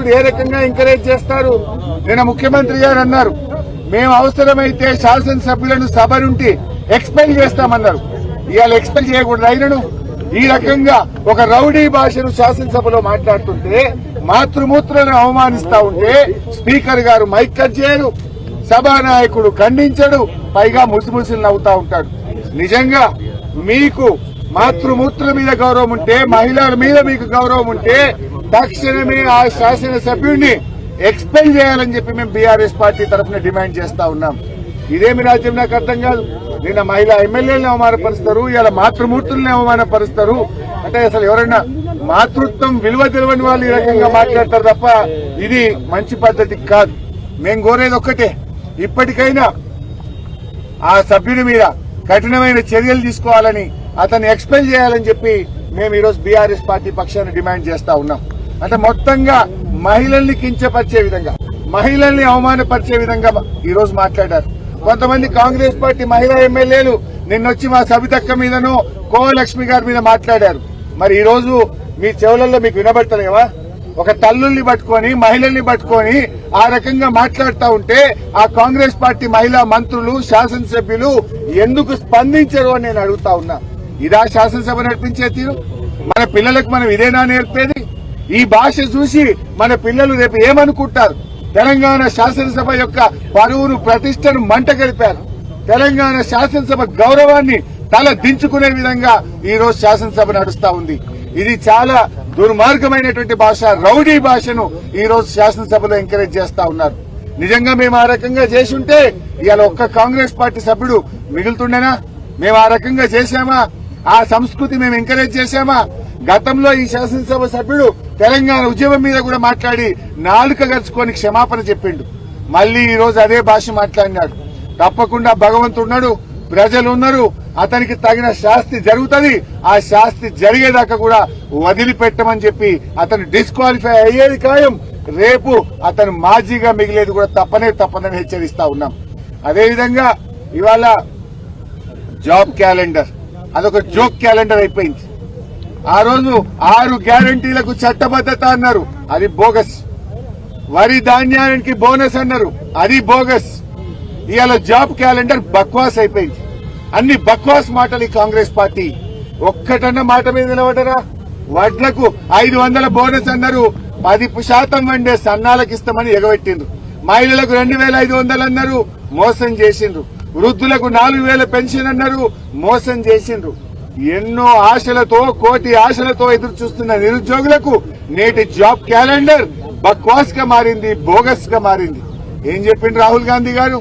సభ్యుడు ఏ రకంగా ఎంకరేజ్ చేస్తారు? నిన్న ముఖ్యమంత్రి గారు అన్నారు, మేము అవసరమైతే శాసనసభ్యులను సభ నుండి ఎక్స్పెల్ చేస్తామన్నారు. ఇవాళ ఎక్స్పెల్ చేయకూడదు అయినను. ఈ రకంగా ఒక రౌడీ భాషను శాసనసభలో మాట్లాడుతుంటే, మాతృమూత్రులను అవమానిస్తా ఉంటే స్పీకర్ గారు మైక్ కట్ చేయరు, సభానాయకుడు ఖండించడు, పైగా ముసిముసిలు నవ్వుతా ఉంటాడు. నిజంగా మీకు మాతృమూత్రుల మీద గౌరవం ఉంటే, మహిళల మీద మీకు గౌరవం ఉంటే తక్షణమే ఆ శాసనసభ్యుడిని ఎక్స్పెల్ చేయాలని చెప్పి మేము బీఆర్ఎస్ పార్టీ తరఫున డిమాండ్ చేస్తా ఉన్నాం. ఇదేమి రాజ్యం నాకు అర్థం కాదు. నిన్న మహిళా ఎమ్మెల్యేలను అవమానపరుస్తారు, ఇలా మాతృమూర్తుల్ని అవమానపరుస్తారు. అంటే అసలు ఎవరైనా మాతృత్వం విలువ తెలియని వాళ్ళు ఈ రకంగా మాట్లాడతారు తప్ప ఇది మంచి పద్ధతి కాదు. మేము కోరేది ఒక్కటే, ఇప్పటికైనా ఆ సభ్యుడి మీద కఠినమైన చర్యలు తీసుకోవాలని, అతన్ని ఎక్స్పెల్ చేయాలని చెప్పి మేము ఈరోజు బీఆర్ఎస్ పార్టీ పక్షాన్ని డిమాండ్ చేస్తా ఉన్నాం. అంటే మొత్తంగా మహిళల్ని కించపరిచే విధంగా, మహిళల్ని అవమానపరిచే విధంగా ఈరోజు మాట్లాడారు. కొంతమంది కాంగ్రెస్ పార్టీ మహిళా ఎమ్మెల్యేలు నిన్నొచ్చి మా సబితక్క మీదనో కోలక్ష్మి గారి మీద మాట్లాడారు. మరి ఈ రోజు మీ చెవులలో మీకు వినబడతలేవా? ఒక తల్లుల్ని పట్టుకొని, మహిళల్ని పట్టుకొని ఆ రకంగా మాట్లాడుతూ ఉంటే ఆ కాంగ్రెస్ పార్టీ మహిళా మంత్రులు, శాసనసభ్యులు ఎందుకు స్పందించరు అని నేను అడుగుతా ఉన్నా. ఇదా శాసనసభ నడిపించే తీరు? మన పిల్లలకు మనం ఇదేనా నేర్పేది? ఈ భాష చూసి మన పిల్లలు రేపు ఏమనుకుంటారు? తెలంగాణ శాసనసభ యొక్క పరువును, ప్రతిష్టను మంట కలిపారు. తెలంగాణ శాసనసభ గౌరవాన్ని తల దించుకునే విధంగా ఈ రోజు శాసనసభ నడుస్తా ఉంది. ఇది చాలా దుర్మార్గమైనటువంటి భాష, రౌడీ భాషను ఈ రోజు శాసనసభలో ఎంకరేజ్ చేస్తా ఉన్నారు. నిజంగా మేము ఆ రకంగా చేసి ఉంటే ఇవాళ ఒక్క కాంగ్రెస్ పార్టీ సభ్యుడు మిగులుతుండేనా? మేము ఆ రకంగా చేశామా? ఆ సంస్కృతి మేము ఎంకరేజ్ చేశామా? గతంలో ఈ శాసనసభ సభ్యుడు తెలంగాణ ఉద్యమం మీద కూడా మాట్లాడి నాలుక గరుచుకొని క్షమాపణ చెప్పిండు. మళ్లీ ఈ రోజు అదే భాష మాట్లాడినాడు. తప్పకుండా భగవంతుడున్నాడు, ప్రజలు ఉన్నారు, అతనికి తగిన శాస్తి జరుగుతుంది. ఆ శాస్తి జరిగేదాకా కూడా వదిలిపెట్టమని చెప్పి అతను డిస్క్వాలిఫై అయ్యేది ఖాయం. రేపు అతను మాజీగా మిగిలేది కూడా తప్పదని హెచ్చరిస్తా ఉన్నాం. అదేవిధంగా ఇవాళ జాబ్ క్యాలెండర్ అదొక జోక్ క్యాలెండర్ అయిపోయింది. ఆ రోజు 6 గ్యారంటీలకు చట్టబద్దత అన్నారు, అది బోగస్. వరి ధాన్యానికి బోనస్ అన్నారు, అది బోగస్. ఇవాళ జాబ్ క్యాలెండర్ బక్వాస్ అయిపోయింది. అన్ని బక్వాస్ మాటలు ఈ కాంగ్రెస్ పార్టీ. ఒక్కటన్న మాట మీద నిలబడరా? వడ్లకు 500 బోనస్ అన్నారు, 10% వండే సన్నాలకు ఇస్తామని ఎగబెట్టిండ్రు. మహిళలకు 2500 అన్నారు, మోసం చేసిండ్రు. వృద్ధులకు 4000 పెన్షన్ అన్నారు, మోసం చేసిండ్రు. ఎన్నో ఆశలతో, కోటి ఆశలతో ఎదురు చూస్తున్న నిరుద్యోగులకు నేటి జాబ్ క్యాలెండర్ బక్వాస్ గా మారింది, బోగస్ గా మారింది. ఏం చెప్పిండ్రు రాహుల్ గాంధీ గారు?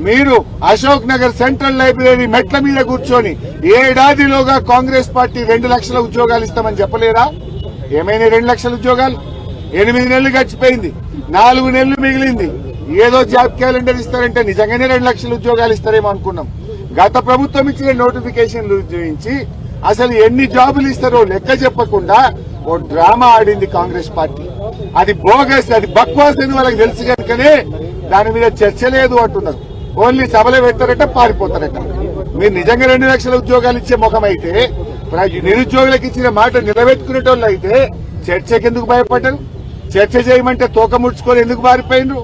మీరు అశోక్ నగర్ సెంట్రల్ లైబ్రరీ మెట్ల మీద కూర్చొని ఏడాదిలోగా కాంగ్రెస్ పార్టీ 2 లక్షల ఉద్యోగాలు ఇస్తామని చెప్పలేరా? ఏమైనా 2 లక్షల ఉద్యోగాలు? 8 నెలలు గడిచిపోయింది, 4 నెలలు మిగిలింది. ఏదో జాబ్ క్యాలెండర్ ఇస్తారంటే నిజంగానే 2 లక్షల ఉద్యోగాలు ఇస్తారేమో అనుకున్నాం. గత ప్రభుత్వం ఇచ్చిన నోటిఫికేషన్లు చూపించి అసలు ఎన్ని జాబులు ఇస్తారో లెక్క చెప్పకుండా ఓ డ్రామా ఆడింది కాంగ్రెస్ పార్టీ. అది బోగస్, అది బక్వాస్ అని వాళ్ళకి తెలుసు కనుకనే దాని మీద చర్చ లేదు అంటున్నారు. ఓన్లీ సభలో పెడతారట, పారిపోతారట. మీరు నిజంగా 2 లక్షల ఉద్యోగాలు ఇచ్చే ముఖం అయితే, నిరుద్యోగులకు ఇచ్చిన మాట నిలబెట్టుకునేటోళ్ళు అయితే చర్చకు ఎందుకు భయపడ్డారు? చర్చ చేయమంటే తోక ముడుచుకొని ఎందుకు పారిపోయినరు?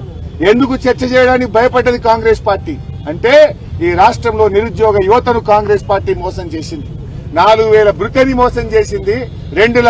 ఎందుకు చర్చ చేయడానికి భయపడ్డది కాంగ్రెస్ పార్టీ? అంటే ఈ రాష్ట్రంలో నిరుద్యోగ యువతను కాంగ్రెస్ పార్టీ మోసం చేసింది. 4000 బృతని మోసం చేసింది. 2